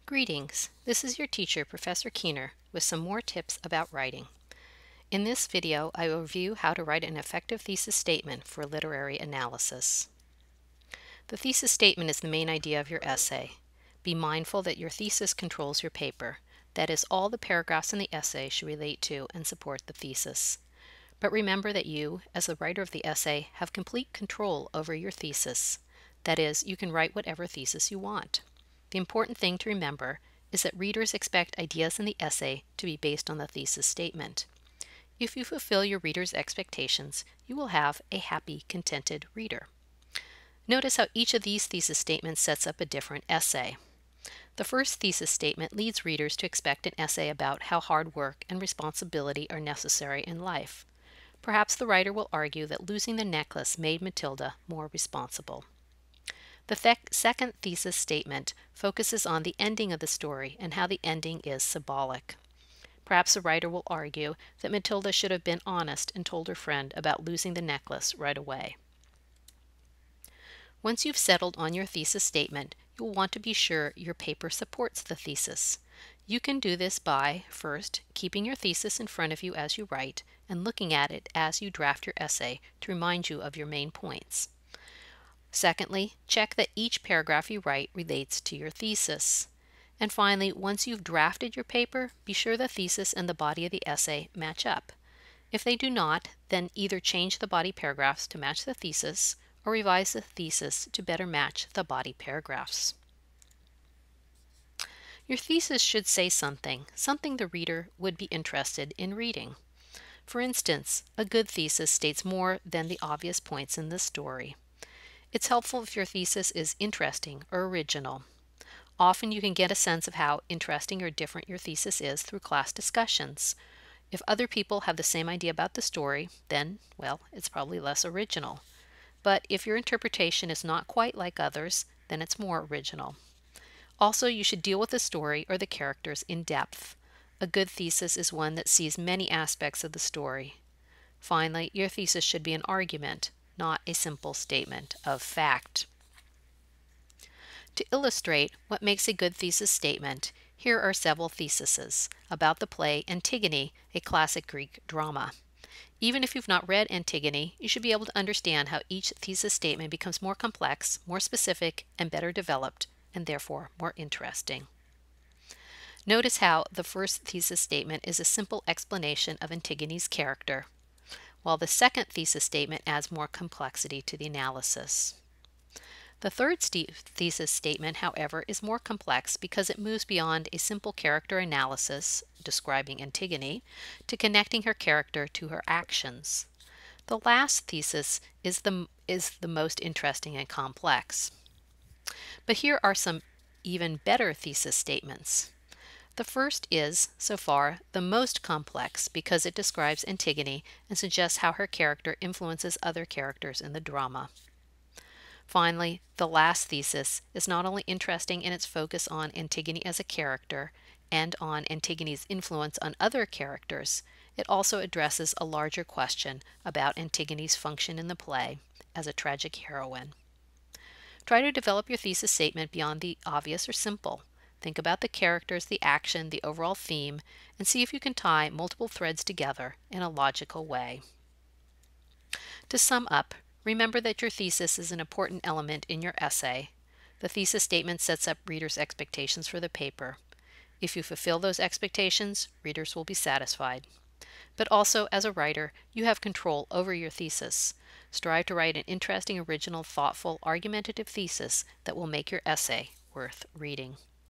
Greetings, this is your teacher, Professor Keener, with some more tips about writing. In this video, I will review how to write an effective thesis statement for literary analysis. The thesis statement is the main idea of your essay. Be mindful that your thesis controls your paper. That is, all the paragraphs in the essay should relate to and support the thesis. But remember that you, as the writer of the essay, have complete control over your thesis. That is, you can write whatever thesis you want. The important thing to remember is that readers expect ideas in the essay to be based on the thesis statement. If you fulfill your readers' expectations, you will have a happy, contented reader. Notice how each of these thesis statements sets up a different essay. The first thesis statement leads readers to expect an essay about how hard work and responsibility are necessary in life. Perhaps the writer will argue that losing the necklace made Matilda more responsible. The second thesis statement focuses on the ending of the story and how the ending is symbolic. Perhaps the writer will argue that Matilda should have been honest and told her friend about losing the necklace right away. Once you've settled on your thesis statement, you'll want to be sure your paper supports the thesis. You can do this by, first, keeping your thesis in front of you as you write and looking at it as you draft your essay to remind you of your main points. Secondly, check that each paragraph you write relates to your thesis. And finally, once you've drafted your paper, be sure the thesis and the body of the essay match up. If they do not, then either change the body paragraphs to match the thesis or revise the thesis to better match the body paragraphs. Your thesis should say something the reader would be interested in reading. For instance, a good thesis states more than the obvious points in the story. It's helpful if your thesis is interesting or original. Often you can get a sense of how interesting or different your thesis is through class discussions. If other people have the same idea about the story, then, well, it's probably less original. But if your interpretation is not quite like others, then it's more original. Also, you should deal with the story or the characters in depth. A good thesis is one that sees many aspects of the story. Finally, your thesis should be an argument, not a simple statement of fact. To illustrate what makes a good thesis statement, here are several theses about the play Antigone, a classic Greek drama. Even if you've not read Antigone, you should be able to understand how each thesis statement becomes more complex, more specific, and better developed, and therefore more interesting. Notice how the first thesis statement is a simple explanation of Antigone's character, while the second thesis statement adds more complexity to the analysis. The third thesis statement, however, is more complex because it moves beyond a simple character analysis, describing Antigone, to connecting her character to her actions. The last thesis is the most interesting and complex. But here are some even better thesis statements. The first is, so far, the most complex because it describes Antigone and suggests how her character influences other characters in the drama. Finally, the last thesis is not only interesting in its focus on Antigone as a character and on Antigone's influence on other characters, it also addresses a larger question about Antigone's function in the play as a tragic heroine. Try to develop your thesis statement beyond the obvious or simple. Think about the characters, the action, the overall theme, and see if you can tie multiple threads together in a logical way. To sum up, remember that your thesis is an important element in your essay. The thesis statement sets up readers' expectations for the paper. If you fulfill those expectations, readers will be satisfied. But also, as a writer, you have control over your thesis. Strive to write an interesting, original, thoughtful, argumentative thesis that will make your essay worth reading.